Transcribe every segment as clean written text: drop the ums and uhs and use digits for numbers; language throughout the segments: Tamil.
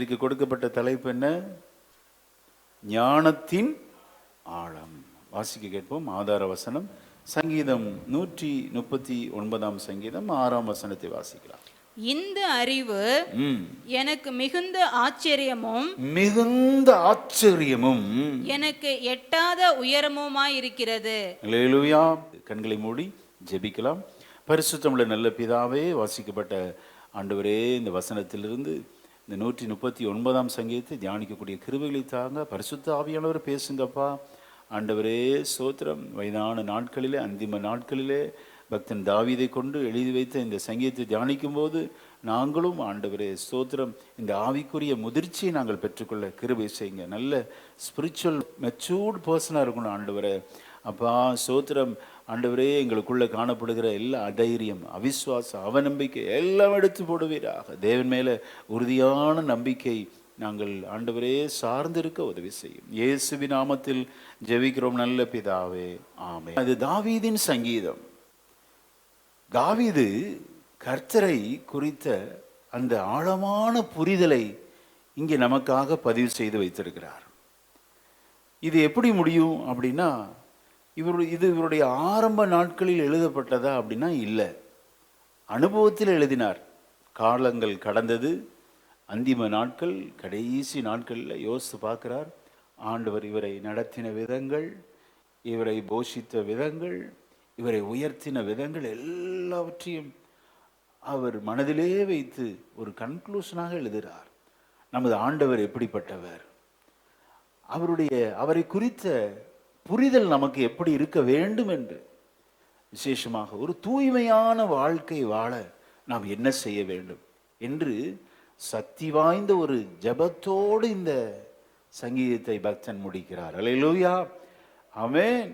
இதற்கு கொடுக்கப்பட்ட தலைப்பு என்ன? ஞானத்தின் ஆழம். வாசிக்க கேட்போம். ஆதார வசனம் சங்கீதம் 139 சங்கீதம் 6 வசனத்தை வாசிக்கலாம். இந்த அறிவு எனக்கு மிகுந்த ஆச்சரியமும் எனக்கு எட்டாத உயரமுமாயிருக்கிறது. அல்லேலூயா. கண்களை மூடி ஜெபிக்கலாம். பரிசுத்தமுள்ள நல்ல பிதாவே, வாசிக்கப்பட்ட ஆண்டவரே, இந்த வசனத்திலிருந்து இந்த 139 சங்கீதத்தை தியானிக்கக்கூடிய கிருபைகளை தாங்க. பரிசுத்த ஆவியானவர் பேசுங்கப்பா. ஆண்டவரே ஸ்தோத்திரம். வயதான நாட்களிலே, அந்திம நாட்களிலே பக்தன் தாவீதை கொண்டு எழுதி வைத்த இந்த சங்கீதத்தை தியானிக்கும் போது நாங்களும் ஆண்டவரே ஸ்தோத்திரம் இந்த ஆவிக்குரிய முதிர்ச்சியை நாங்கள் பெற்றுக்கொள்ள கிருபை செய்யுங்க. நல்ல ஸ்பிரிச்சுவல் மெச்சூர்ட் பர்சனாக இருக்கணும் ஆண்டவரே. அப்பா ஸ்தோத்திரம். ஆண்டவரே, எங்களுக்குள்ளே காணப்படுகிற எல்லா அதைரியம், அவிஸ்வாசம், அவநம்பிக்கை எல்லாம் எடுத்து போடுவீராக. தேவன் மேலே உறுதியான நம்பிக்கை நாங்கள் ஆண்டவரே சார்ந்திருக்க உதவி செய்யும். இயேசுவின் நாமத்தில் ஜெபிக்கிறோம் நல்ல பிதாவே, ஆமென். அது தாவீதின் சங்கீதம். தாவீது கர்த்தரை குறித்த அந்த ஆழமான புரிதலை இங்கே நமக்காக பதிவு செய்து வைத்திருக்கிறார். இது எப்படி முடியும் அப்படின்னா, இது இவருடைய ஆரம்ப நாட்களில் எழுதப்பட்டதா அப்படின்னா இல்லை, அனுபவத்தில் எழுதினார். காலங்கள் கடந்தது, அந்திம நாட்கள், கடைசி நாட்களில் யோசித்து பார்க்கிறார். ஆண்டவர் இவரை நடத்தின விதங்கள், இவரை போஷித்த விதங்கள், இவரை உயர்த்தின விதங்கள் எல்லாவற்றையும் அவர் மனதிலே வைத்து ஒரு கன்க்ளூஷனாக எழுதுகிறார். நமது ஆண்டவர் எப்படிப்பட்டவர், அவரை குறித்த புரிதல் நமக்கு எப்படி இருக்க வேண்டும் என்று, விசேஷமாக ஒரு தூய்மையான வாழ்க்கை வாழ நாம் என்ன செய்ய வேண்டும் என்று சக்தி வாய்ந்த ஒரு ஜெபத்தோடு இந்த சங்கீதத்தை பக்தன் முடிக்கிறார். அல்லேலூயா, ஆமென்.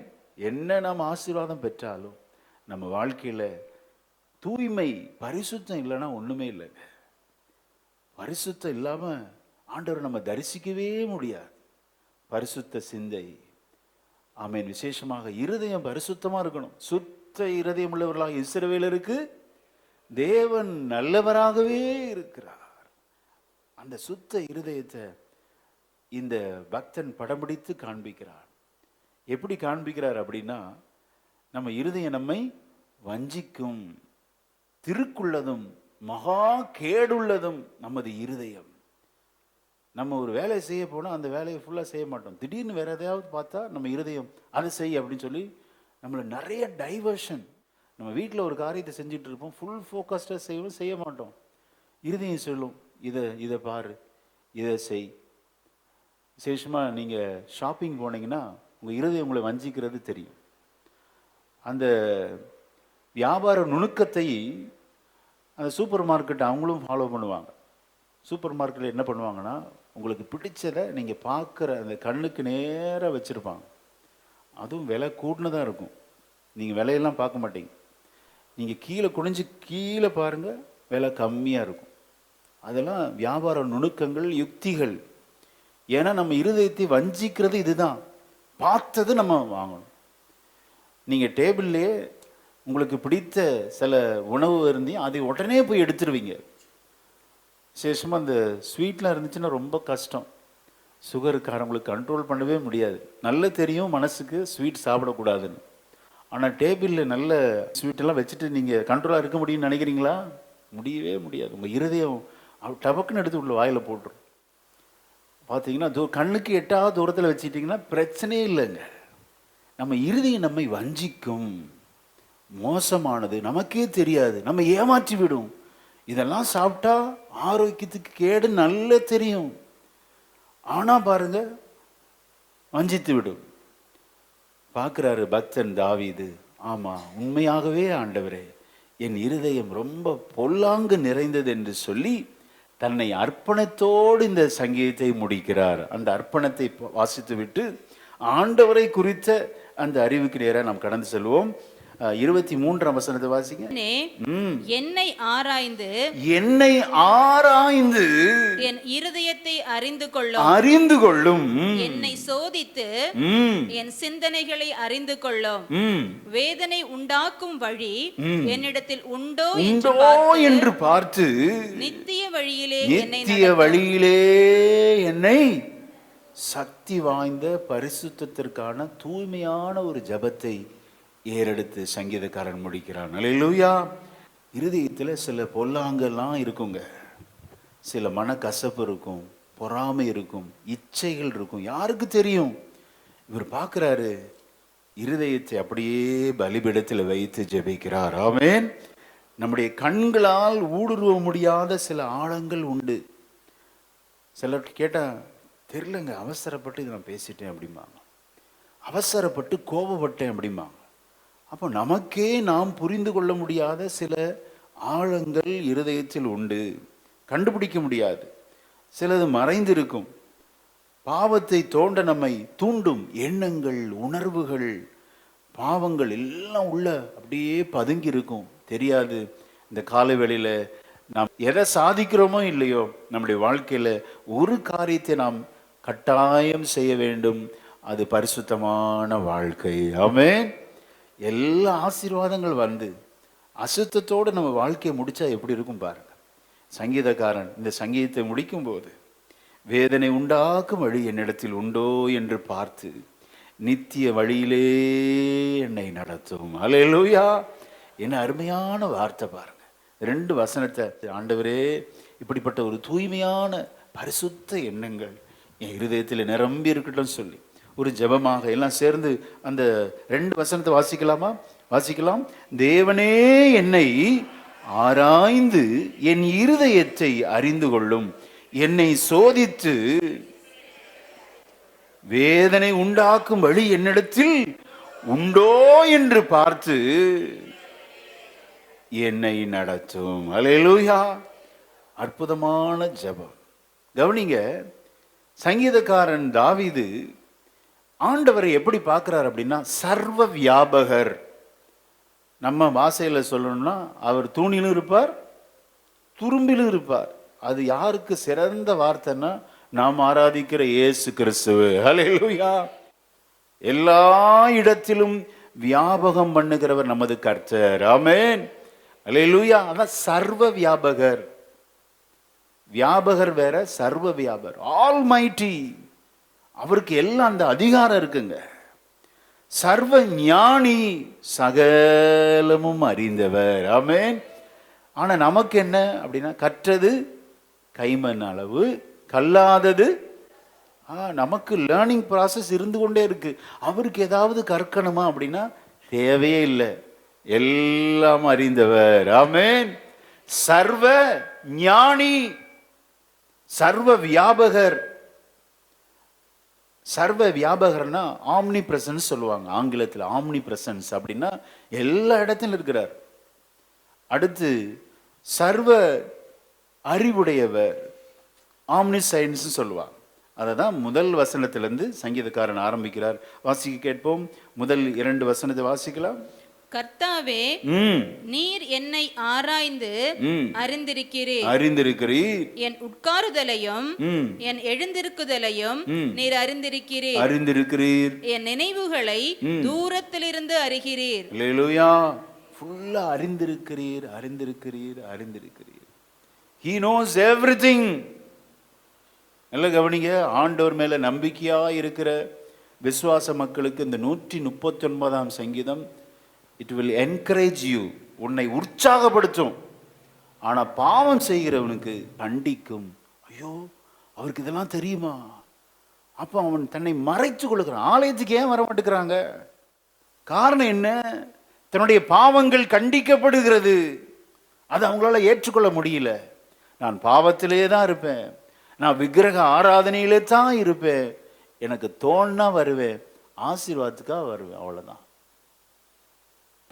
என்ன நாம் ஆசீர்வாதம் பெற்றாலும் நம்ம வாழ்க்கையில் தூய்மை, பரிசுத்தம் இல்லைன்னா ஒன்றுமே இல்லைங்க. பரிசுத்தம் இல்லாமல் ஆண்டவர் நம்ம தரிசிக்கவே முடியாது. பரிசுத்த சிந்தை, ஆமென். விசேஷமாக இருதயம் பரிசுத்தமாக இருக்கணும். சுத்த இருதயம் உள்ளவர்களாக இஸ்ரவேலருக்கு தேவன் நல்லவராகவே இருக்கிறார். அந்த சுத்த இருதயத்தை இந்த பக்தன் படம் பிடித்து காண்பிக்கிறார். எப்படி காண்பிக்கிறார் அப்படின்னா, நம்ம இருதயம் நம்மை வஞ்சிக்கும், திருக்குள்ளதும் மகா கேடுள்ளதும் நமது இருதயம். நம்ம ஒரு வேலையை செய்ய போனால் அந்த வேலையை ஃபுல்லாக செய்ய மாட்டோம். திடீர்னு வேறு எதையாவது பார்த்தா நம்ம இருதயம் அதை செய் அப்படின்னு சொல்லி நம்மளை நிறைய டைவர்ஷன். நம்ம வீட்டில் ஒரு காரியத்தை செஞ்சுட்டு இருப்போம், ஃபுல் ஃபோக்கஸ்டாக செய்ய மாட்டோம். இருதயம் சொல்லும், இதை பாரு, இதை செய். விசேஷமாக நீங்கள் ஷாப்பிங் போனீங்கன்னா உங்கள் இருதயம் உங்களை வஞ்சிக்கிறது தெரியும். அந்த வியாபார நுணுக்கத்தை அந்த சூப்பர் மார்க்கெட் அவங்களும் ஃபாலோ பண்ணுவாங்க. சூப்பர் மார்க்கெட்டில் என்ன பண்ணுவாங்கன்னா, உங்களுக்கு பிடிச்சதை நீங்கள் பார்க்குற அந்த கண்ணுக்கு நேராக வச்சுருப்பாங்க. அதுவும் விலை கூட்டினதாக இருக்கும். நீங்கள் விலையெல்லாம் பார்க்க மாட்டீங்க. நீங்கள் கீழே குனிஞ்சு கீழே பாருங்கள், விலை கம்மியாக இருக்கும். அதெல்லாம் வியாபார நுணுக்கங்கள், யுக்திகள். ஏன்னா நம்ம இருதயத்தை வஞ்சிக்கிறது இதுதான். பார்த்தது நம்ம வாங்கணும். நீங்கள் டேபிள்லே உங்களுக்கு பிடித்த சில உணவு இருந்தையும் அதை உடனே போய் எடுத்துருவீங்க. விசேஷமாக அந்த ஸ்வீட்லாம் இருந்துச்சுன்னா ரொம்ப கஷ்டம். சுகருக்காரங்களுக்கு கண்ட்ரோல் பண்ணவே முடியாது. நல்ல தெரியும் மனசுக்கு ஸ்வீட் சாப்பிடக்கூடாதுன்னு. ஆனால் டேபிளில் நல்ல ஸ்வீட்டெல்லாம் வச்சுட்டு நீங்கள் கண்ட்ரோலாக இருக்க முடியும்னு நினைக்கிறீங்களா? முடியவே முடியாது. உங்கள் இருதயம் டபக்குன்னு எடுத்து உள்ள வாயில் போட்டுரும். பார்த்தீங்கன்னா கண்ணுக்கு எட்டாவது தூரத்தில் வச்சுட்டிங்கன்னா பிரச்சனையே இல்லைங்க. நம்ம இருதயம் நம்மை வஞ்சிக்கும், மோசமானது, நமக்கே தெரியாது, நம்ம ஏமாற்றி விடும். இதெல்லாம் சாப்பிட்டா ஆரோக்கியத்துக்கு கேடு நல்லா தெரியும், ஆனால் பாருங்க வஞ்சித்து விடும். பார்க்குறாரு பக்தன் தாவீது, ஆமாம் உண்மையாகவே ஆண்டவரே என் இருதயம் ரொம்ப பொல்லாங்கு நிறைந்தது என்று சொல்லி தன்னை அர்ப்பணத்தோடு இந்த சங்கீதத்தை முடிக்கிறார். அந்த அர்ப்பணத்தை வாசித்து விட்டு ஆண்டவரை குறித்த அந்த அறிவுக்கு நேராக நாம் கடந்து செல்வோம். 23ஆம் வசனத்தை வாசிங்க. என்னை ஆராய்ந்து என்னை ஆராய்ந்து என் இருதயத்தை அறிந்து கொள்ளும் என்னை சோதித்து என் சிந்தனைகளை அறிந்து கொள்ளும் வேதனை உண்டாக்கும் வழி என்னிடத்தில் உண்டோ என்று பார்த்து நித்திய வழியிலே என்னை சக்தி வாய்ந்த பரிசுத்தத்திற்கான தூய்மையான ஒரு ஜபத்தை ஏறெடுத்து சங்கீதக்காரன் முடிக்கிறான். அல்லேலூயா. இருதயத்தில் சில பொல்லாங்கெல்லாம் இருக்குங்க, சில மனக்கசப்பு இருக்கும், பொறாமை இருக்கும், இச்சைகள் இருக்கும். யாருக்கு தெரியும்? இவர் பார்க்கிறாரு, இருதயத்தை அப்படியே பலிபீடத்தில் வைத்து ஜெபிக்கிறார். ஆமென். நம்முடைய கண்களால் ஊடுருவ முடியாத சில ஆழங்கள் உண்டு. சிலர் கேட்டா தெரியலங்க, அவசரப்பட்டு இதை நான் பேசிட்டேன் அப்படிம்பாங்க, அவசரப்பட்டு கோபப்பட்டேன் அப்படிம்பாங்க. அப்போ நமக்கே நாம் புரிந்து கொள்ள முடியாத சில ஆழங்கள் இருதயத்தில் உண்டு, கண்டுபிடிக்க முடியாது. சிலது மறைந்திருக்கும். பாவத்தை தோண்ட நம்மை தூண்டும் எண்ணங்கள், உணர்வுகள், பாவங்கள் எல்லாம் உள்ள அப்படியே பதுங்கி இருக்கும், தெரியாது. இந்த காலவெளியில் நாம் எதை சாதிக்கிறோமோ இல்லையோ, நம்முடைய வாழ்க்கையில் ஒரு காரியத்தை நாம் கட்டாயம் செய்ய வேண்டும், அது பரிசுத்தமான வாழ்க்கை. ஆமென். எல்லா ஆசீர்வாதங்கள் வந்து அசுத்தத்தோடு நம்ம வாழ்க்கையை முடிச்சா எப்படி இருக்கும் பாருங்க. சங்கீதக்காரன் இந்த சங்கீதத்தை முடிக்கும் போது, வேதனை உண்டாக்கும் வழி என்னிடத்தில் உண்டோ என்று பார்த்து நித்திய வழியிலே என்னை நடத்தும். அல்லேலூயா. என்ன அருமையான வார்த்தை பாருங்க. 2 வசனத்தை, ஆண்டவரே இப்படிப்பட்ட ஒரு தூய்மையான பரிசுத்த எண்ணங்கள் என் இருதயத்தில் நிரம்பி இருக்கட்டும் சொல்லி ஒரு ஜெபமாக எல்லாம் சேர்ந்து அந்த 2 வசனத்தை வாசிக்கலாமா? வாசிக்கலாம். தேவனே என்னை ஆராய்ந்து என் இருதயத்தை அறிந்து கொள்ளும், என்னை சோதித்து வேதனை உண்டாக்கும் வழி என்னிடத்தில் உண்டோ என்று பார்த்து என்னை நடத்தும். அல்லேலூயா. அற்புதமான ஜெபம். கவனிங்க, சங்கீதக்காரன் தாவீது ஆண்டவரை எப்படி பார்க்கிறார் அப்படின்னா, சர்வ வியாபகர். நம்ம வாசையில சொல்லணும்னா, அவர் தூணிலும் இருப்பார், துரும்பிலும் இருப்பார். அது யாருக்கு சிறந்த வார்த்தைன்னா, நாம் ஆராதிக்கிற இயேசு கிறிஸ்துவு. அல்லேலூயா. எல்லா இடத்திலும் வியாபகம் பண்ணுகிறவர் நமது கர்த்தர். ஆமென். அல்லேலூயா. அதான் சர்வ வியாபகர். வியாபகர் வேற, சர்வ வியாபகர், ஆல்மைட்டி. அவருக்கு எல்லாம் அந்த அதிகாரம் இருக்குங்க. சர்வ ஞானி, சகலமும் அறிந்தவர். ஆமென். ஆனா நமக்கு என்ன அப்படின்னா, கற்றது கைமண் அளவு, கல்லாதது. நமக்கு லேர்னிங் ப்ராசஸ் இருந்து கொண்டே இருக்கு. அவருக்கு ஏதாவது கற்கணுமா அப்படின்னா தேவையே இல்லை, எல்லாம் அறிந்தவர். ஆமென். சர்வ ஞானி, சர்வ வியாபகர். சர்வ வியாபகர்னா ஆம்னி பிரசன்ஸ் சொல்லுவாங்க ஆங்கிலத்தில். ஆம்னி பிரசன்ஸ் அப்படின்னா எல்லா இடத்திலும் இருக்கிறார். அடுத்து சர்வ அறிவுடையவர், ஆம்னி சயின்ஸ் சொல்லுவாங்க. அதை தான் முதல் வசனத்திலிருந்து சங்கீதக்காரன் ஆரம்பிக்கிறார். வாசிக்க கேட்போம். முதல் 2 வசனத்தை வாசிக்கலாம். கர்த்தாவே, நீர் என்னை ஆராய்ந்து அறிந்திருக்கிறீர். என் உட்காருதலையும் என் எழுந்திருக்குதலையும் நீர் அறிந்திருக்கிறீர். என் நினைவுகளை தூரத்திலிருந்து அறிகிறீர். அல்லேலூயா. ஃபுல்லா அறிந்திருக்கிறீர். He knows everything. நல்ல கவனிங்க. ஆண்டவர் மேல நம்பிக்கையா இருக்கிற விசுவாச மக்களுக்கு இந்த 139ஆம் சங்கீதம் இட் வில் என்கரேஜ் யூ, உன்னை உற்சாகப்படுத்தும். ஆனா பாவம் செய்கிறவனுக்கு கண்டிக்கும். ஐயோ, அவருக்கு இதெல்லாம் தெரியுமா? அப்போ அவன் தன்னை மறைத்து கொள்கிறான். ஆலயத்துக்கு ஏன் வர மாட்டேங்கிறாங்க? காரணம் என்ன? தன்னுடைய பாவங்கள் கண்டிக்கப்படுகிறது. அது அவங்களால ஏற்றுக்கொள்ள முடியல. நான் பாவத்திலே தான் இருப்பேன், நான் விக்கிரக ஆராதனையிலே தான் இருப்பேன், எனக்கு தோன்னா வருவேன், ஆசீர்வாதத்துக்காக வருவேன், அவ்வளவுதான்.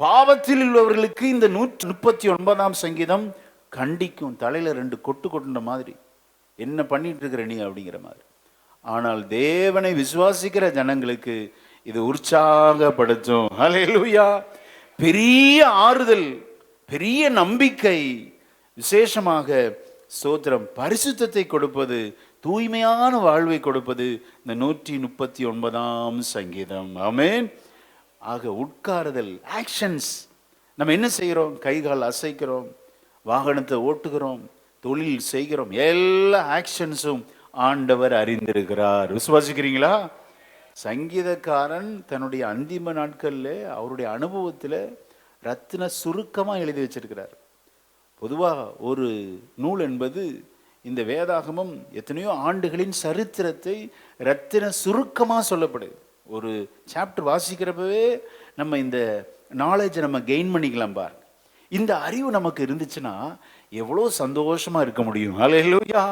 பாவத்தில் உள்ளவர்களுக்கு இந்த 139ஆம் சங்கீதம் கண்டிக்கும். தலையில 2 கொட்டு கொட்டுன மாதிரி, என்ன பண்ணிட்டு இருக்கிற நீ அப்படிங்கிற மாதிரி. ஆனால் தேவனை விசுவாசிக்கிற ஜனங்களுக்கு இது உற்சாகப்படுத்தும். ஹல்லேலூயா. பெரிய ஆறுதல், பெரிய நம்பிக்கை, விசேஷமாக ஸ்தோத்திரம் பரிசுத்தத்தை கொடுப்பது, தூய்மையான வாழ்வை கொடுப்பது இந்த 139ஆம் சங்கீதம். ஆமென். ஆக உட்காருதல், ஆக்ஷன்ஸ். நம்ம என்ன செய்கிறோம்? கை கால் அசைக்கிறோம், வாகனத்தை ஓட்டுகிறோம், தொழில் செய்கிறோம், எல்லா ஆக்ஷன்ஸும் ஆண்டவர் அறிந்திருக்கிறார். விசுவாசிக்கிறீங்களா? சங்கீதக்காரன் தன்னுடைய அந்திம நாட்களில் அவருடைய அனுபவத்தில் ரத்தின சுருக்கமாக எழுதி வச்சிருக்கிறார். பொதுவாக ஒரு நூல் என்பது, இந்த வேதாகமம் எத்தனையோ ஆண்டுகளின் சரித்திரத்தை ரத்தின சுருக்கமாக சொல்லப்படுது. ஒரு சாப்டர் வாசிக்கிறப்பவே நம்ம இந்த நாலேஜை நம்ம கெயின் பண்ணிக்கலாம். பார், இந்த அறிவு நமக்கு இருந்துச்சுன்னா எவ்வளோ சந்தோஷமாக இருக்க முடியும். அல்லேலூயா!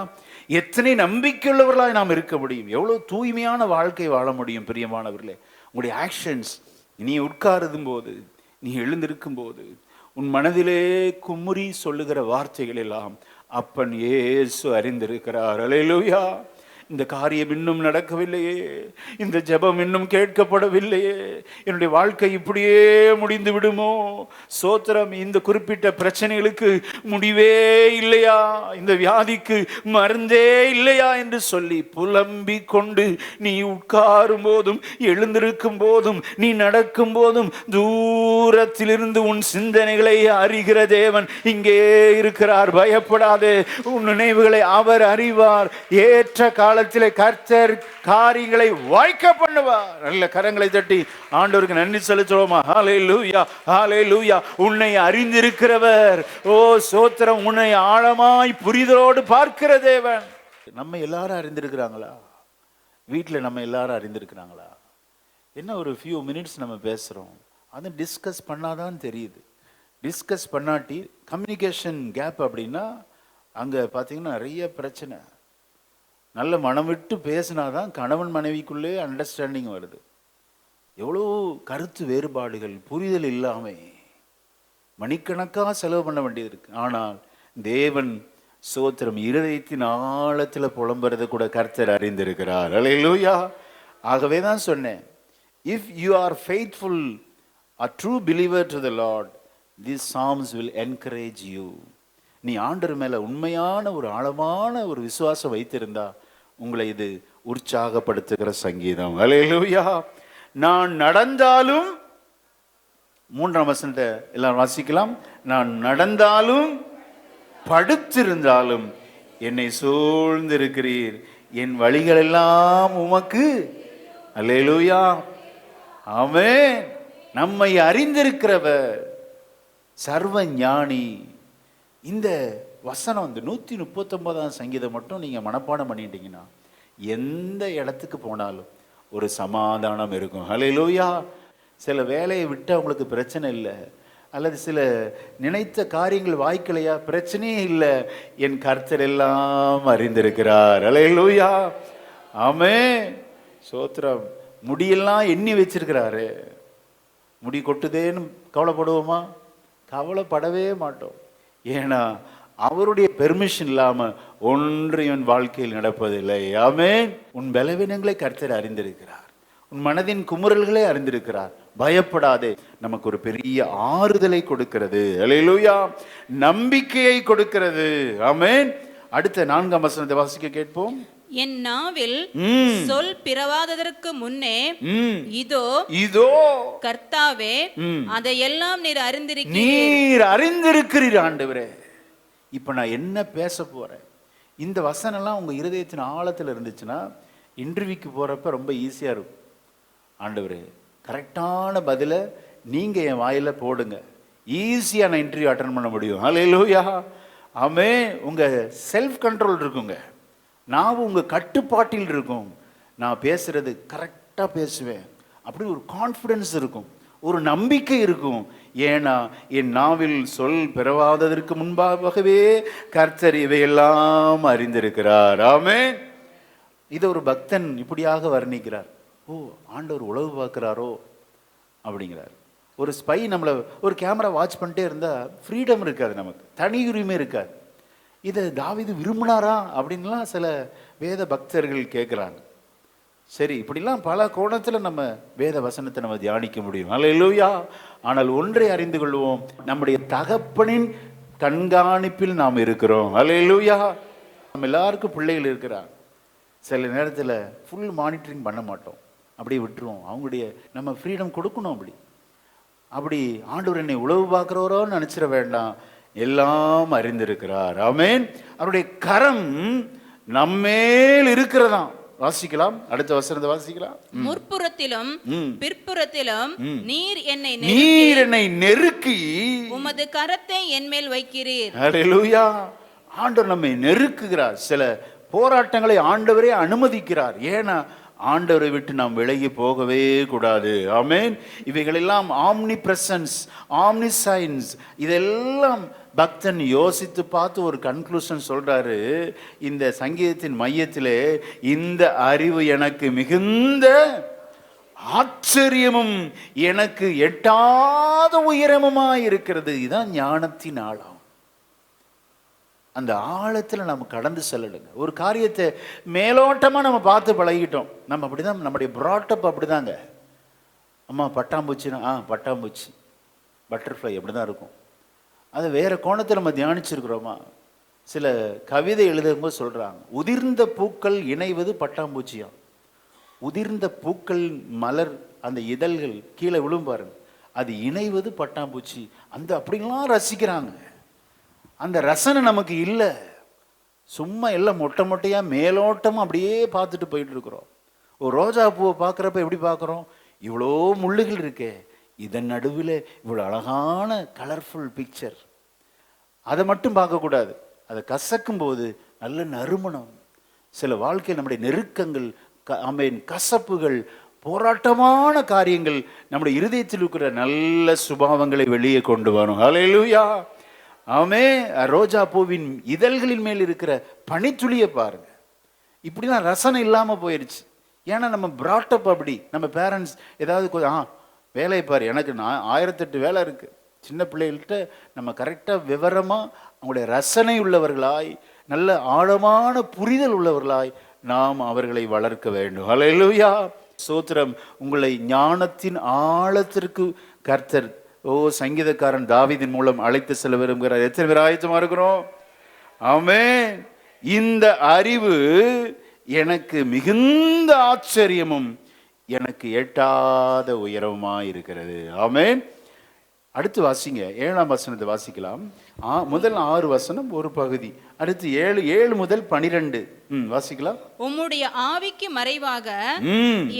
எத்தனை நம்பிக்கையுள்ளவர்களாக நாம் இருக்க முடியும், எவ்வளோ தூய்மையான வாழ்க்கை வாழ முடியும். பிரியமானவர்களே, உங்களுடைய ஆக்ஷன்ஸ், நீ உட்காருதும் போது, நீ எழுந்திருக்கும் போது, உன் மனதிலே குமுறி சொல்லுகிற வார்த்தைகள் எல்லாம் அப்பன் இயேசு அறிந்திருக்கிறார். அல்லேலூயா! இந்த காரியம் இன்னும் நடக்கவில்லையே, இந்த ஜெபம் இன்னும் கேட்கப்படவில்லையே, என்னுடைய வாழ்க்கை இப்படியே முடிந்து விடுமோ, சோத்திரம், இந்த குறிப்பிட்ட பிரச்சனைகளுக்கு முடிவே இல்லையா, இந்த வியாதிக்கு மருந்தே இல்லையா என்று சொல்லி புலம்பிக் கொண்டு நீ உட்காரும் போதும், எழுந்திருக்கும் போதும், நீ நடக்கும் போதும், தூரத்திலிருந்து உன் சிந்தனைகளை அறிகிற தேவன் இங்கே இருக்கிறார். பயப்படாதே, உன் நினைவுகளை அவர் அறிவார். ஏற்ற கால கர்த்தர் காரியங்களை வாய்க்க பண்ணுவார். நல்ல கரங்களை தட்டி ஆண்டவருக்கு நன்றி செலுத்துவோமா? ஹல்லேலூயா, ஹல்லேலூயா. உன்னை அறிந்திருக்கிறவர், ஓ சோத்திரம், உன்னை ஆழமாய் புரிதலோடு பார்க்கிற தேவன். நம்ம எல்லாரும் அறிந்திருக்கிறாங்களா? வீட்டில் நம்ம எல்லாரும் அறிந்திருக்கிறாங்களா? என்ன ஒரு ஃபியூ மினிட்ஸ் நம்ம பேசுகிறோம், அதை டிஸ்கஸ் பண்ணாதான் தெரியுது. டிஸ்கஸ் பண்ணாட்டி கம்யூனிகேஷன் கேப் அப்படின்னா அங்கே பார்த்தீங்கன்னா நிறைய பிரச்சனை. நல்ல மனம் விட்டு பேசினாதான் கணவன் மனைவிக்குள்ளே அண்டர்ஸ்டாண்டிங் வருது. எவ்வளோ கருத்து வேறுபாடுகள், புரிதல் இல்லாமல் மணிக்கணக்காக செலவு பண்ண வேண்டியது இருக்கு. ஆனால் தேவன் சோத்திரம் இருதயத்தின் ஆழத்தில் புலம்புறதை கூட கர்த்தர் அறிந்திருக்கிறார். அல்லேலூயா! ஆகவே தான் சொன்னேன், if you are faithful, a true believer to the Lord, these psalms will encourage you. நீ ஆண்டவர் மேல உண்மையான ஒரு ஆழமான ஒரு விசுவாசம் வைத்திருந்தா உங்களை இது உற்சாகப்படுத்துகிற சங்கீதம். அல்லேலூயா! நான் நடந்தாலும், 3ஆம் வசனத்தை எல்லாரும் வாசிக்கலாம். நான் நடந்தாலும் படுத்திருந்தாலும் என்னை சூழ்ந்திருக்கிறீர், என் வழிகள் எல்லாம் உமக்கு. அல்லேலூயா! ஆமென். நம்மை அறிந்திருக்கிறவர், சர்வ ஞானி. இந்த வசனம், இந்த 139ஆம் சங்கீதம் மட்டும் நீங்கள் மனப்பாடம் பண்ணிட்டீங்கன்னா எந்த இடத்துக்கு போனாலும் ஒரு சமாதானம் இருக்கும். ஹல்லேலூயா! சில வேலையை விட்டு அவங்களுக்கு பிரச்சனை இல்லை, அல்லது சில நினைத்த காரியங்கள் வாய்க்கலையா, பிரச்சனையே இல்லை, என் கர்த்தர் எல்லாம் அறிந்திருக்கிறார். ஹல்லேலூயா! ஆமென். சோத்திரம். முடியெல்லாம் எண்ணி வச்சிருக்கிறாரு. முடி கொட்டுதேன்னு கவலைப்படுவோமா? கவலைப்படவே மாட்டோம். ஏன்னா அவருடைய பெர்மிஷன் இல்லாம ஒன்று என் வாழ்க்கையில் நடப்பதில்லை. ஆமென். உன் பலவீனங்களை கர்த்தர் அறிந்திருக்கிறார், உன் மனதின் குமுறல்களை அறிந்திருக்கிறார். பயப்படாதே. நமக்கு ஒரு பெரிய ஆறுதலை கொடுக்கிறது. அல்லேலூயா! நம்பிக்கையை கொடுக்கிறது. ஆமென். அடுத்த 4ஆம் வசனத்தை வாசிக்க கேட்போம். என் நாவில் சொல் பிறவாததற்கு முன்னே இதோ இதோ கர்த்தாவே அதையெல்லாம் நீர் அறிந்திருக்கிறீர். ஆண்டவரே, இப்ப நான் என்ன பேச போறேன், இந்த வசனம்லாம் உங்க இருதயத்தின் ஆழத்துல இருந்துச்சுன்னா இன்டர்வியூக்கு போறப்ப ரொம்ப ஈஸியா இருக்கும். ஆண்டவரே, கரெக்டான பதில நீங்க என் வாயில போடுங்க, ஈஸியா நான் இன்டர்வியூ அட்டெண்ட் பண்ண முடியும். ஹல்லேலூயா! ஆமென். உங்க செல்ஃப் கண்ட்ரோல் இருக்குங்க, நான் உங்க கட்டுப்பாட்டில் இருக்கும், நான் பேசுறது கரெக்டா பேசுவேன், அப்படி ஒரு கான்ஃபிடன்ஸ் இருக்கும், ஒரு நம்பிக்கை இருக்கும். ஏன்னா என் நாவில் சொல் பிறவாததற்கு முன்பாகவே கர்த்தர் இவையெல்லாம் அறிந்திருக்கிறார். ஆமென். இதை ஒரு பக்தன் இப்படியாக வர்ணிக்கிறார். ஓ, ஆண்டவர் உளவு பார்க்கிறாரோ அப்படிங்கிறார். ஒரு ஸ்பை நம்மளை, ஒரு கேமரா வாட்ச் பண்ணிட்டே இருந்தா ஃப்ரீடம் இருக்காது, நமக்கு தனி உரிமை இருக்காது. இதை தாவீது விரும்பினாரா அப்படின்லாம் சில வேத பக்தர்கள் கேட்குறாங்க. சரி, இப்படிலாம் பல கோணத்தில் நம்ம வேத வசனத்தை நம்ம தியானிக்க முடியும். அல்லேலூயா. ஆனால் ஒன்றை அறிந்து கொள்வோம், நம்முடைய தகப்பனின் கண்காணிப்பில் நாம் இருக்கிறோம். அல்லேலூயா. நம்ம எல்லாருக்கும் பிள்ளைகள் இருக்கிறாங்க. சில நேரத்தில் ஃபுல் மானிட்டரிங் பண்ண மாட்டோம், அப்படியே விட்டுருவோம். அவங்களுடைய நம்ம ஃப்ரீடம் கொடுக்கணும். அப்படி ஆண்டவர் என்னை உளவு பார்க்குறவரோன்னு நினச்சிட வேண்டாம், எல்லாம் அறிந்திருக்கிறார். ஆமென். அவருடைய கரம் நம்மேல் இருக்கிறதாம். வாசிக்கலாம், அடுத்த வசனத்தை வாசிக்கலாம். முற்புறத்திலும் பிற்புறத்திலும் நீர் என்னை நெருக்கி உமது கரத்தை என் மேல் வைக்கிறீர். ஹல்லேலூயா. ஆண்டவர் நம்மை நெருக்குகிறார். சில போராட்டங்களை ஆண்டவரே அனுமதிக்கிறார். ஏன்னா ஆண்டவரை விட்டு நாம் விலகி போகவே கூடாது. ஆமென். இவைகளெல்லாம் ஆம்னி பிரசன்ஸ், ஆம்னி சைன்ஸ், இதெல்லாம் பக்தன் யோசித்து பார்த்து ஒரு கன்க்ளூஷன் சொல்றாரு. இந்த சங்கீதத்தின் மையத்திலே, இந்த அறிவு எனக்கு மிகுந்த ஆச்சரியமும் எனக்கு எட்டாத உயரமுமாய் இருக்கிறது. இதுதான் ஞானத்தின் ஆழம். அந்த ஆழத்தில் நம்ம கடந்து செல்லணுங்க. ஒரு காரியத்தை மேலோட்டமாக நம்ம பார்த்து பழகிட்டோம். நம்ம அப்படிதான், நம்முடைய ப்ராட்டப் அப்படிதாங்க. அம்மா பட்டாம்பூச்சினா பட்டாம்பூச்சி, பட்டர்ஃப்ளை அப்படி தான் இருக்கும். அதை வேறு கோணத்தில் நம்ம தியானிச்சிருக்கிறோமா? சில கவிதை எழுதும்போது சொல்கிறாங்க, உதிர்ந்த பூக்கள் இணைவது பட்டாம்பூச்சியாம். உதிர்ந்த பூக்கள் மலர், அந்த இதழ்கள் கீழே விழும் பாருங்க, அது இணைவது பட்டாம்பூச்சி. அந்த அப்படிலாம் ரசிக்கிறாங்க. அந்த ரசனை நமக்கு இல்லை. சும்மா எல்லாம் மொட்டை மொட்டையாக மேலோட்டமாக அப்படியே பார்த்துட்டு போயிட்டு இருக்கிறோம். ஒரு ரோஜா பூவை பார்க்குறப்ப எப்படி பார்க்குறோம்? இவ்வளோ முள்ளுகள் இருக்கே, இதன் நடுவில் இவ்வளோ அழகான கலர்ஃபுல் பிக்சர். அதை மட்டும் பார்க்கக்கூடாது, அதை கசக்கும் போது நல்ல நறுமணம். சில வாழ்க்கையில் நம்முடைய நெருக்கங்கள், கசப்புகள், போராட்டமான காரியங்கள் நம்முடைய இருதயத்தில் இருக்கிற நல்ல சுபாவங்களை வெளியே கொண்டு வரும். ஹல்லேலூயா. ஆமே. ரோஜா பூவின் இதழ்களின் மேல் இருக்கிற பனித்துளியை பாருங்க. இப்படிலாம் ரசனை இல்லாமல் போயிடுச்சு. ஏன்னா நம்ம பிராட்டப் அப்படி. நம்ம பேரண்ட்ஸ் ஏதாவது வேலையை பாரு, எனக்கு 1008 வேலை இருக்குது. சின்ன பிள்ளைகள்கிட்ட நம்ம கரெக்டாக விவரமாக அவங்களுடைய ரசனை உள்ளவர்களாய், நல்ல ஆழமான புரிதல் உள்ளவர்களாய் நாம் அவர்களை வளர்க்க வேண்டும். ஹல்லேலூயா. ஸ்தோத்திரம். உங்களை ஞானத்தின் ஆழத்திற்கு கர்த்தர் சங்கீதக்காரன் தாவீதின் மூலம் அழைத்து செல்ல விரும்புகிறார். எத்தனை பேர் ஆயத்தமா இருக்கிறோம்? ஆமென். இந்த அறிவு எனக்கு மிகுந்த ஆச்சரியமும் எனக்கு எட்டாத உயரவுமாய் இருக்கிறது. ஆமென். அடுத்து வாசிங்க, 7ஆம் வசனத்தை வாசிக்கலாம். முதல் 6 வசனம் ஒரு பகுதி, அடுத்து 7 முதல் 12 வாசிக்கலாம். உம்முடைய ஆவிக்கு மறைவாக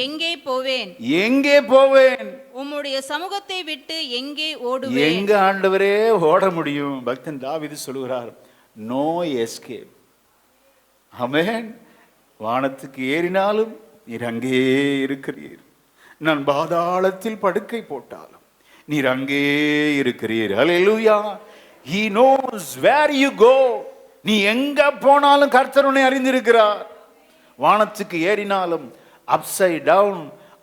எங்கே போவேன், எங்கே போவேன்? உம்முடைய சமூகத்தை விட்டு எங்கே ஓடுவேன்? எங்க ஆண்டவரே ஓட முடியும்? பக்தன் தாவீது சொல்கிறார், நோ எஸ்கேப். ஆமென். வானத்துக்கு ஏறினாலும் நீர் அங்கே இருக்கிறீர், நான் பாதாளத்தில் படுக்கை போட்டாலும் நீர் அங்கே இருக்கிறீர். ஹல்லேலூயா. He knows where you go. நீ எங்க போனாலும் கர்த்தர் உன்னை அறிந்திருக்கிறார். வானத்துக்கு ஏறினாலும், அப்சைட் டவுன்,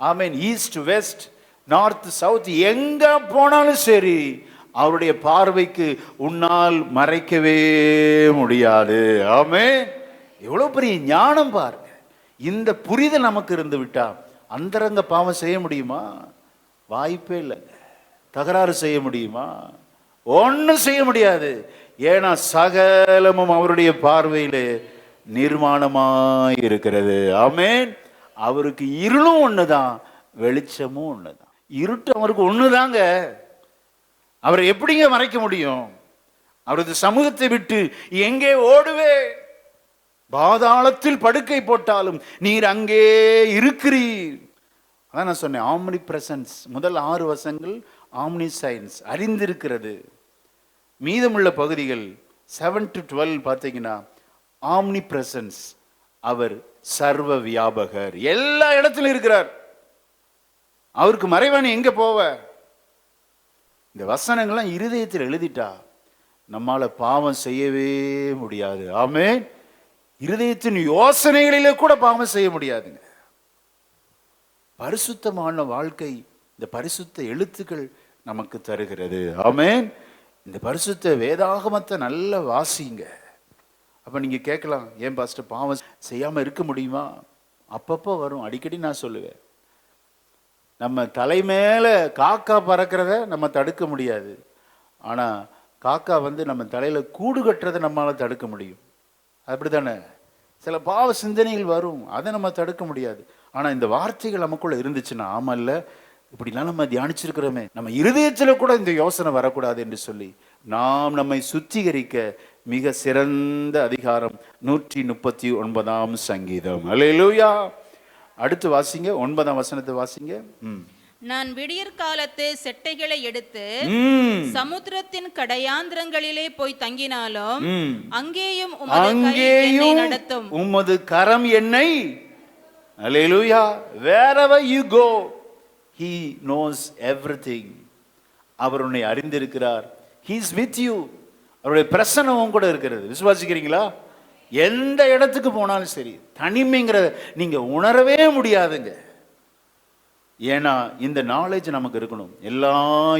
ஆமென், ஈஸ்ட் வெஸ்ட், நார்த் சவுத், எங்க போனாலும் சரி, அவருடைய பார்வைக்கு உன்னால் மறைக்கவே முடியாது. ஆமென். எவ்வளவு பெரிய ஞானம் பாருங்க. இந்த புரிதல் நமக்கு இருந்து விட்டா அந்தரங்க பாவம் செய்ய முடியுமா? வாய்ப்பே இல்லைங்க. தகராறு செய்ய முடியுமா? ஒன்றும் செய்ய முடியாது. ஏன்னா சகலமும் அவருடைய பார்வையிலே நிர்மாணமாய் இருக்கிறது. ஆமென். அவருக்கு இருளும் ஒண்ணுதான், வெளிச்சமும் ஒண்ணுதான். இருட்டு அவருக்கு ஒண்ணுதாங்க. அவரை எப்படிங்க மறைக்க முடியும்? அவரது சமூகத்தை விட்டு எங்கே ஓடுவே? பாதாளத்தில் படுக்கை போட்டாலும் நீர் அங்கே இருக்கிறீர். அதான் நான் சொன்னேன், ஆம்னி பிரசன்ஸ். முதல் 6 வசனங்கள் ஆம்னி சைன்ஸ், அறிந்திருக்கிறது. மீதமுள்ள பகுதிகள் 7 to 12 பார்த்தீங்கன்னா ஆம்னி பிரசன்ஸ். அவர் சர்வ வியாபகர், எல்லா இடத்திலும் இருக்கிறார். அவருக்கு மறைவானி எங்க போவ? இந்த வசனங்கள்லாம் இருதயத்தில் எழுதிட்டா நம்மால பாவம் செய்யவே முடியாது. ஆமென். இருதயத்தின் யோசனைகளிலே கூட பாவம் செய்ய முடியாதுங்க. பரிசுத்தமான வாழ்க்கை இந்த பரிசுத்த எழுத்துக்கள் நமக்கு தருகிறது. ஆமென். இந்த பரிசுத்த வேதாகமத்தை நல்ல வாசிங்க. அப்ப நீங்க கேட்கலாம், ஏன் பாஸ்டர் பாவம் செய்யாம இருக்க முடியுமா? அப்பப்போ வரும். அடிக்கடி நான் சொல்லுவேன், நம்ம தலை மேல காக்கா பறக்கிறத நம்ம தடுக்க முடியாது. ஆனா காக்கா நம்ம தலையில கூடு கட்டுறதை நம்மளால தடுக்க முடியும். அப்படித்தானே? சில பாவ சிந்தனைகள் வரும், அதை நம்ம தடுக்க முடியாது. ஆனா இந்த வார்த்தைகள் நமக்குள்ள இருந்துச்சுன்னா, ஆமல்ல இப்படிலாம் நம்ம தியானிச்சிருக்கிறோமே, நம்ம இருதயத்துல கூட இந்த யோசனை வரக்கூடாது என்று சொல்லி நாம் நம்மை சுத்திகரிக்க மிக சிறந்த அதிகாரம் 139 சங்கீதம். அல்லேலூயா. அடுத்து வாசிங்க, 9ஆம் வசனத்தை வாசிங்க. நான் விடியற் காலத்து செட்டைகளை எடுத்து சமுத்திரத்தின் கடையாந்திரங்களிலே போய் தங்கினாலும் அங்கேயும் நடத்தும் உமது கரம் என்னை. அல்லேலூயா. wherever you go, he knows everything. அவர் உன்னை அறிந்திருக்கிறார். he is with you. அவருடைய பிரசன்னம் கூட இருக்கிறது. விசுவாசிக்கிறீங்களா? எந்த இடத்துக்கு போனாலும் சரி, தனிமைங்கிறத நீங்க உணரவே முடியாதுங்க. ஏன்னா இந்த நாலேஜ் நமக்கு இருக்கணும். எல்லா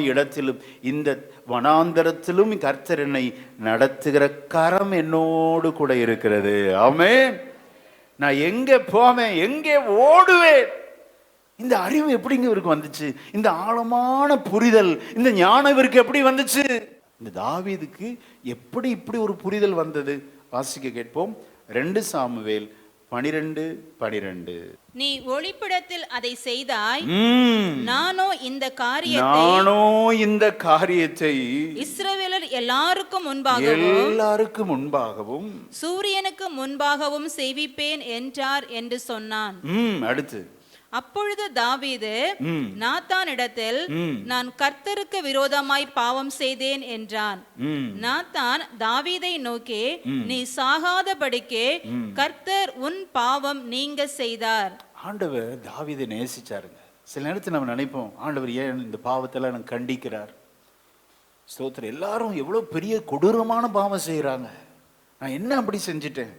இடத்திலும், இந்த வனாந்தரத்திலும் கர்த்தர் என்னை நடத்துகிற கரம் என்னோடு கூட இருக்கிறது. ஆமென். நான் எங்கே போவேன், எங்கே ஓடுவேன், இந்த அறிவு எப்படிங்க இவருக்கு வந்துச்சு? இந்த ஆழமான புரிதல், இந்த ஞானம் இவருக்கு எப்படி வந்துச்சு? இந்த தாவீதுக்கு எப்படி இப்படி ஒரு புரிதல் வந்தது? வாசிக்க கேட்போம். 2 சாமுவேல் 12:12. நீ ஒளிப்பிடத்தில் அதை செய்தாய், நானோ இந்த காரியத்தை இஸ்ரவேலர் எல்லாருக்கும் முன்பாகவும் சூரியனுக்கு முன்பாகவும் செய்விப்பேன் என்றார் என்று சொன்னான். அடுத்து, அப்பொழுது தாவீது நாத்தானிடத்தில், நான் கர்த்தருக்கு விரோதமாய் பாவம் செய்தேன் என்றான். நாத்தான் தாவீதை நோக்கி, நீ சாகாதபடிக்கு கர்த்தர் உன் பாவம் நீங்க செய்தார். ஆண்டவர் தாவீதை நேசிச்சாருங்க. சில நேரத்தில் நம்ம நினைப்போம், ஆண்டவர் ஏன் இந்த பாவத்தெல்லாம் எனக்கு கண்டிக்கிறார்? ஸ்தோத்திரம். எல்லாரும் எவ்வளவு பெரிய கொடூரமான பாவம் செய்யறாங்க, நான் என்ன அப்படி செஞ்சிட்டேன்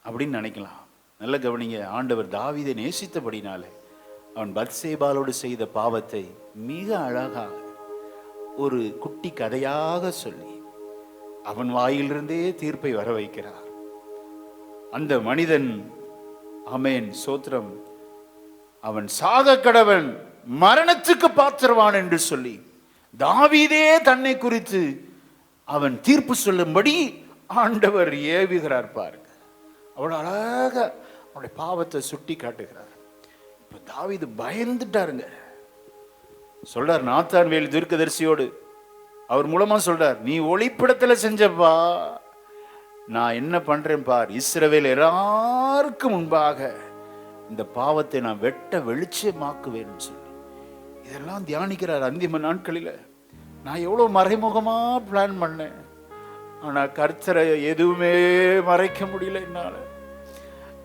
அப்படின்னு நினைக்கலாம். நல்ல கவனிங்க. ஆண்டவர் தாவீதை நேசித்தபடினாலே அவன் பத்சேபாலோடு செய்த பாவத்தை மிக அழகாக ஒரு குட்டி கதையாக சொல்லி அவன் வாயிலிருந்தே தீர்ப்பை வர வைக்கிறார். அந்த மனிதன், ஆமென், சோத்திரம், அவன் சாக கடவன், மரணத்துக்கு பாத்திரவான் என்று சொல்லி தாவீதே தன்னை குறித்து அவன் தீர்ப்பு சொல்லும்படி ஆண்டவர் ஏவுகிறார். பாருங்க, அவ்வளவு அழகாக அவனுடைய பாவத்தை சுட்டி காட்டுகிறார். இப்ப தாவீது பயந்துட்டாருங்க. சொல்றார் நாத்தான்வேல் தீர்க்கதரிசியோடு, அவர் மூலமா சொல்றார், நீ ஒளிப்பிடத்துல செஞ்சப்பா, நான் என்ன பண்றேன் பார், இஸ்ரவேல் எல்லாருக்கும் முன்பாக இந்த பாவத்தை நான் வெட்ட வெளிச்சமாக்குவேன் சொல்லி இதெல்லாம் தியானிக்கிறார். அந்திம நாட்களில் நான் எவ்வளவு மறைமுகமா பிளான் பண்ணேன், ஆனா கர்த்தரை எதுவுமே மறைக்க முடியல என்னால.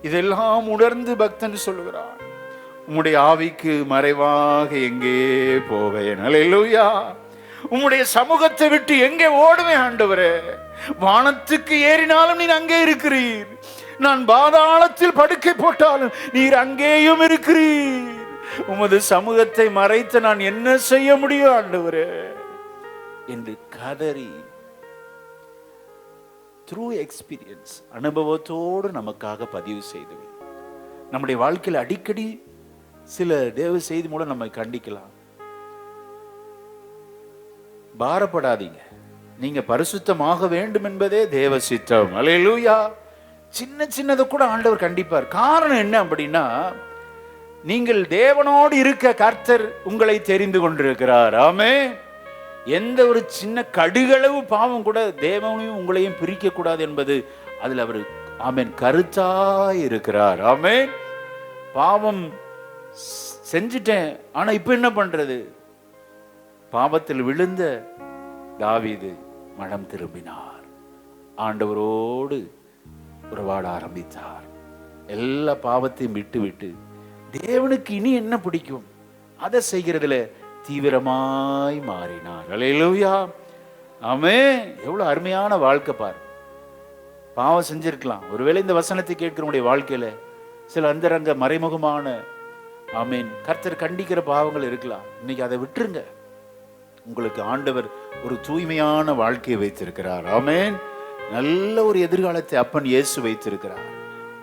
இதெல்லாம் உணர்ந்து பக்தன் சொல்லுகிறான், உம்முடைய ஆவிக்கு மறைவாக எங்கே போவேன்? அல்லேலூயா. உம்முடைய சமூகத்தை விட்டு எங்கே ஓடுவேன் ஆண்டவரே? வானத்துக்கு ஏறினாலும் நீர் அங்கே இருக்கிறீர், நான் பாதாளத்தில் படுக்கை போட்டாலும் நீர் அங்கேயும் இருக்கிறீர். உமது சமூகத்தை மறைத்து நான் என்ன செய்ய முடியும் ஆண்டவரே என்று கதறி, த்ரூ எக்ஸ்பீரியன்ஸ், அனுபவத்தோடு நமக்காக பதிவு செய்து நம்முடைய வாழ்க்கையில் அடிக்கடி சில தேவ செய்தி மூலம் நம்மை கண்டிக்கலாம். பாரப்படாதீங்க, நீங்க பரிசுத்தமாக வேண்டும் என்பதே தேவ சித்தம். அல்லேலூயா. சின்ன சின்னதை கூட ஆண்டவர் கண்டிப்பார். காரணம் என்ன அப்படின்னா, நீங்கள் தேவனோடு இருக்க கர்த்தர் உங்களை தெரிந்து கொண்டிருக்கிறார். ஆமென். எந்த ஒரு சின்ன கடுகளவு பாவம் கூட தேவனையும் உங்களையும் பிரிக்க கூடாது என்பது அதில் அவர், ஆமென், கருத்தாய் இருக்கிறார். ஆமென். பாவம் செஞ்சிட்டேன், ஆனா இப்ப என்ன பண்றது? பாவத்தில் விழுந்த தாவீது மனம் திரும்பினார், ஆண்டவரோடு உறவாட ஆரம்பித்தார். எல்லா பாவத்தையும் விட்டு விட்டு தேவனுக்கு இனி என்ன பிடிக்கும் அதை செய்கிறதுல தீவிரமாய் மாறினார். அல்லேலூயா. ஆமென். எவ்வளவு அருமையான வாழ்க்கை பார். பாவம் செஞ்சிருக்கலாம், ஒருவேளை இந்த வசனத்தை கேட்கிறவங்களுடைய வாழ்க்கையில சில அந்தரங்க மறைமுகமான, ஆமென், கர்த்தர் கண்டிக்கிற பாவங்கள் இருக்கலாம். இன்னைக்கு அதை விட்டுருங்க. உங்களுக்கு ஆண்டவர் ஒரு தூய்மையான வாழ்க்கையை வைத்திருக்கிறார். ஆமென். நல்ல ஒரு எதிர்காலத்தை அப்பன் இயேசு வைத்திருக்கிறார்.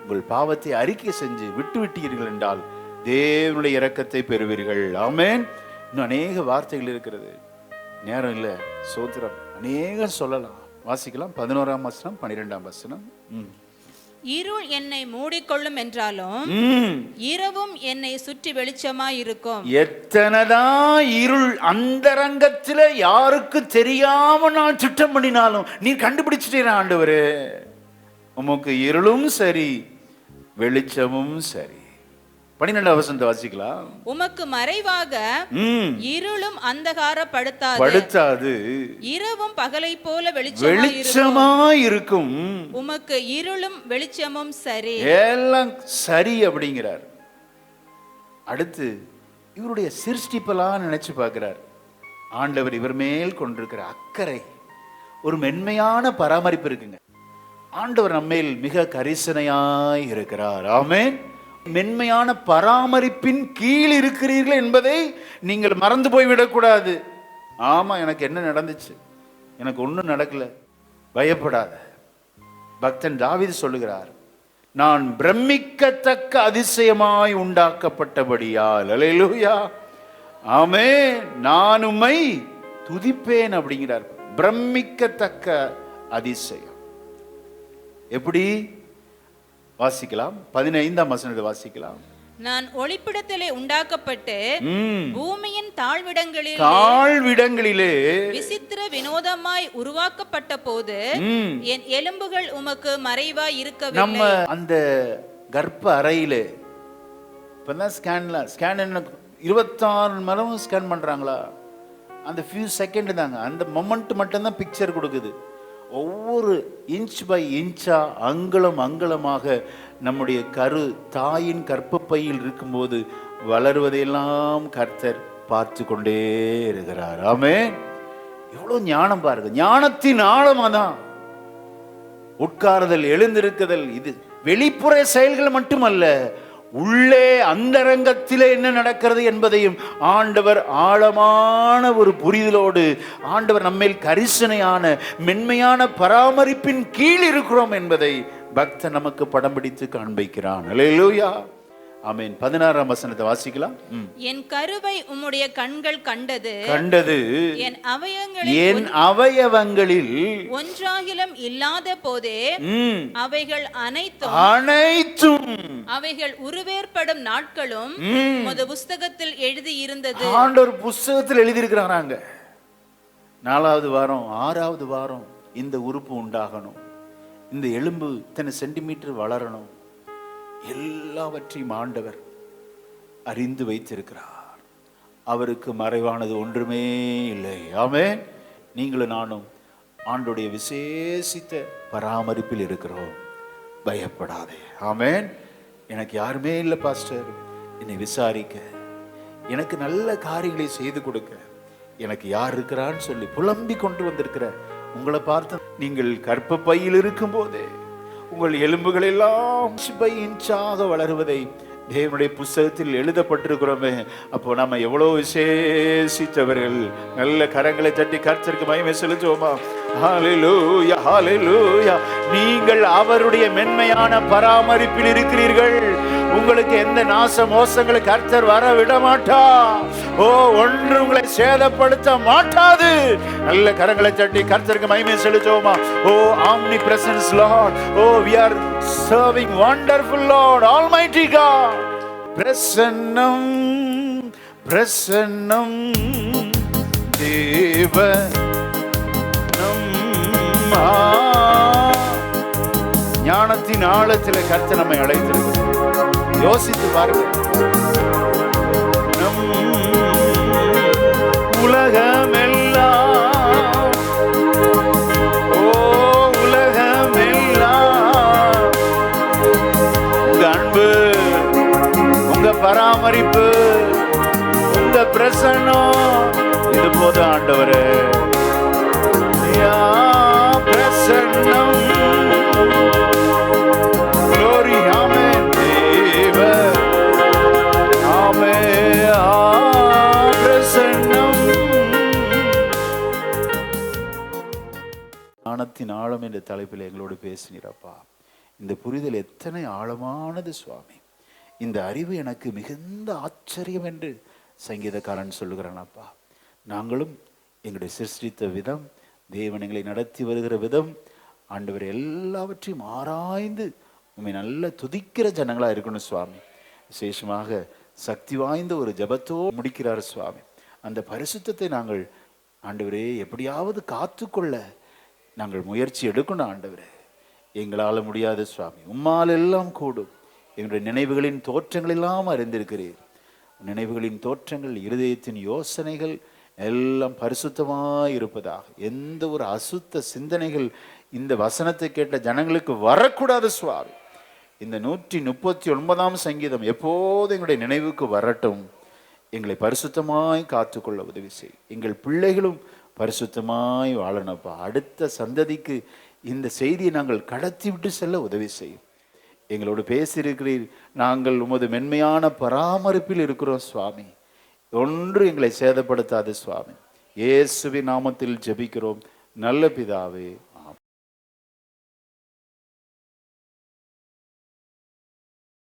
உங்கள் பாவத்தை அறிக்கை செஞ்சு விட்டு விட்டீர்கள் என்றால் தேவனுடைய இரக்கத்தை பெறுவீர்கள். ஆமென். இன்னும் அநேக வார்த்தைகள் இருக்கிறது, நேரம் இல்லை. சோத்திரம், அநேகம் சொல்லலாம். வாசிக்கலாம். 11ஆம் வசனம், 12ஆம் வசனம். இருள் என்னை மூடிக்கொள்ளும் என்றாலும் இரவும் என்னை சுற்றி வெளிச்சமாய் இருக்கும். எத்தனைதான் இருள் அந்தரங்கத்துல யாருக்கு தெரியாம நான் திட்டம் பண்ணினாலும் நீ கண்டுபிடிச்சிட்டீங்க ஆண்டவரே. உமக்கு இருளும் சரி வெளிச்சமும் சரி. 12ஆம் வசனத்தை வாசிக்கலாம். உமக்கு மறைவாக இருளும் அந்தகாரப்படுத்தாது, இரவும் பகலை போல வெளிச்சமாய் இருக்கும். உமக்கு இருளும் வெளிச்சமும் சரி, எல்லாம் சரி அப்படிங்கிறார். அடுத்து இவருடைய சிருஷ்டிப்பெல்லாம் நினைச்சு பார்க்கிறார். ஆண்டவர் இவர் மேல் கொண்டிருக்கிற அக்கறை, ஒரு மென்மையான பராமரிப்பு இருக்குங்க. ஆண்டவர் நம்மேல் மிக கரிசனையாய் இருக்கிறார். ஆமென். மென்மையான பராமரிப்பின் கீழ் இருக்கிறீர்கள் என்பதை நீங்கள் மறந்து போய்விடக்கூடாது. ஆமா, எனக்கு என்ன நடந்துச்சு, எனக்கு ஒன்றும் நடக்கல, பயப்படாத. பக்தன் தாவீது சொல்லுகிறார், நான் பிரமிக்கத்தக்க அதிசயமாய் உண்டாக்கப்பட்டபடியால், அல்லேலூயா, ஆமென், நான் உம்மை துதிப்பேன் அப்படிங்கிறார். பிரமிக்கத்தக்க அதிசயம். எப்படி வாசிக்கலாம்? 15ஆம் வசனத்தை வாசிக்கலாம். நான் ஒளிப்பிடத்திலே உண்டாக்கப்பட்டு பூமியின் தாழ்விடங்களிலே விசித்திர வினோதமாய் உருவாக்கப்பட்ட போது என் எலும்புகள் உமக்கு மறைவாய் இருக்கவில்லை. நம்ம அந்த கர்ப்ப அறையிலே இப்பதான் ஸ்கேன் 26 மணி ஸ்கேன் பண்றாங்களா? அந்த ஃபியூ செகண்ட் தாங்க, அந்த மொமெண்ட் மட்டும்தான் பிக்சர் கொடுக்குது. ஒவ்வொரு இன்ச் பை இன்ச்சா, அங்குலம் அங்குலமாக நம்முடைய தாயின் கர்ப்பப்பையில் இருக்கும்போது வளருவதையெல்லாம் கர்த்தர் பார்த்து கொண்டே இருக்கிறார். ஆமென். எவ்வளவு ஞானம் பாருங்க. ஞானத்தின் ஆழமாதான் உட்காருதல், எழுந்திருக்குதல். இது வெளிப்புற செயல்கள் மட்டுமல்ல, உள்ளே அந்தரங்கத்திலே என்ன நடக்கிறது என்பதையும் ஆண்டவர் ஆழமான ஒரு புரிதலோடு, ஆண்டவர் நம்மேல் கரிசனையான மென்மையான பராமரிப்பின் கீழ் இருக்கிறோம் என்பதை பக்தன் நமக்கு படம் பிடித்து காண்பிக்கிறான். அல்லேலூயா, ஆமென். 16ஆம் வசனத்தை வாசிக்கலாம். என் கருவை உம்முடைய கண்கள் கண்டது, என் அவயவங்களில் ஒன்றாகிலும் இல்லாத போதே அவைகள் அனைத்தும் அவைகள் உருவேற்படும் நாட்களும் உமது புஸ்தகத்தில் எழுதி இருந்தது. ஆண்டவர் புஸ்தகத்தில் எழுதி இருக்கிறாங்க. 4வது வாரம் 6வது வாரம் இந்த உறுப்பு உண்டாகணும், இந்த எலும்பு இத்தனை சென்டிமீட்டர் வளரணும், எல்லாவற்றையும் ஆண்டவர் அறிந்து வைத்திருக்கிறார். அவருக்கு மறைவானது ஒன்றுமே இல்லை. ஆமென். நீங்களும் நானும் ஆண்டுடைய விசேஷித்த பராமரிப்பில் இருக்கிறோம். பயப்படாதே. ஆமென். எனக்கு யாருமே இல்லை பாஸ்டர், என்னை விசாரிக்க, எனக்கு நல்ல காரியங்களை செய்து கொடுக்க எனக்கு யார் இருக்கிறான்னு சொல்லி புலம்பி கொண்டு வந்திருக்கிற உங்களை பார்த்து, நீங்கள் கர்ப்பப்பையில் இருக்கும் போதே உங்கள் எலும்புகள் எல்லாம் இன்ச்சாக வளருவதை தேவனுடைய புஸ்தகத்தில் எழுதப்பட்டிருக்கிறோமே. அப்போ நம்ம எவ்வளவு விசேஷித்தவர்கள். நல்ல கரங்களை தட்டி கர்த்தருக்கு மகிமை செலுத்துவோமா? ஹல்லேலூயா, ஹல்லேலூயா. நீங்கள் அவருடைய மென்மையான பராமரிப்பில் இருக்கிறீர்கள். உங்களுக்கு எந்த நாச மோசங்களை கர்த்தர் வர விட மாட்டா. ஓ, ஒன்று உங்களை சேதப்படுத்த மாட்டாது. நல்ல கரங்களை தட்டி கர்த்தருக்கு மகிமை செலுத்துவோமா? ஓ, omnipresence Lord. Oh, we are serving wonderful Lord, Almighty God. பிரசன்னம் பிரசன்னம் தேவ ஞானத்தின் ஆழத்தில் கர்த்தர் நம்மை அழைத்திருக்கிறார். யோசித்து பாருங்க. நம் உலகமெல்லாம், ஓ உலகமெல்லாம் உங்க அன்பு, உங்க பராமரிப்பு, உங்க பிரசன்னம், இது போதும் ஆண்டவரே. பிரசன்னம் glory, amen. தேவ ஆமென். பிரசன்னம். ஞானத்தின் ஆழம் என்ற தலைப்பில் எங்களோடு பேசினீரப்பா. இந்த புரிதல் எத்தனை ஆழமானது சுவாமி. இந்த அறிவு எனக்கு மிகுந்த ஆச்சரியம் என்று சங்கீதக்காரன் சொல்லுகிறான். அப்பா, நாங்களும் எங்களுடைய சிருஷ்டித்த விதம், தேவன் எங்களை நடத்தி வருகிற விதம், ஆண்டவர் எல்லாவற்றையும் ஆராய்ந்து உண்மை நல்ல துதிக்கிற ஜனங்களாக இருக்கணும் சுவாமி. விசேஷமாக சக்தி வாய்ந்த ஒரு ஜபத்தோ முடிக்கிறார் சுவாமி. அந்த பரிசுத்தத்தை நாங்கள் ஆண்டவரே எப்படியாவது காத்துக்கொள்ள நாங்கள் முயற்சி எடுக்கணும் ஆண்டவரே. எங்களால் முடியாது சுவாமி, உம்மால் எல்லாம் கூடும். எங்களுடைய நினைவுகளின் தோற்றங்கள் எல்லாம் அறிந்திருக்கிறீர். நினைவுகளின் தோற்றங்கள், இருதயத்தின் யோசனைகள் எல்லாம் பரிசுத்தமாய் இருப்பதாக. எந்த ஒரு அசுத்த சிந்தனைகள் இந்த வசனத்தை கேட்ட ஜனங்களுக்கு வரக்கூடாது சுவாமி. இந்த 139ஆம் சங்கீதம் எப்போது எங்களுடைய நினைவுக்கு வரட்டும். எங்களை பரிசுத்தமாய் காத்துக்கொள்ள உதவி செய். எங்கள் பிள்ளைகளும் பரிசுத்தமாய் வாழனப்பா. அடுத்த சந்ததிக்கு இந்த செய்தியை நாங்கள் கடத்தி விட்டு செல்ல உதவி செய்யும். எங்களோடு பேசியிருக்கிறீர். நாங்கள் உமது மென்மையான பராமரிப்பில் இருக்கிறோம் சுவாமி. ஒன்று எங்களை சேதப்படுத்தாது சுவாமி. இயேசுவின் நாமத்தில் ஜெபிக்கிறோம் நல்ல பிதாவே,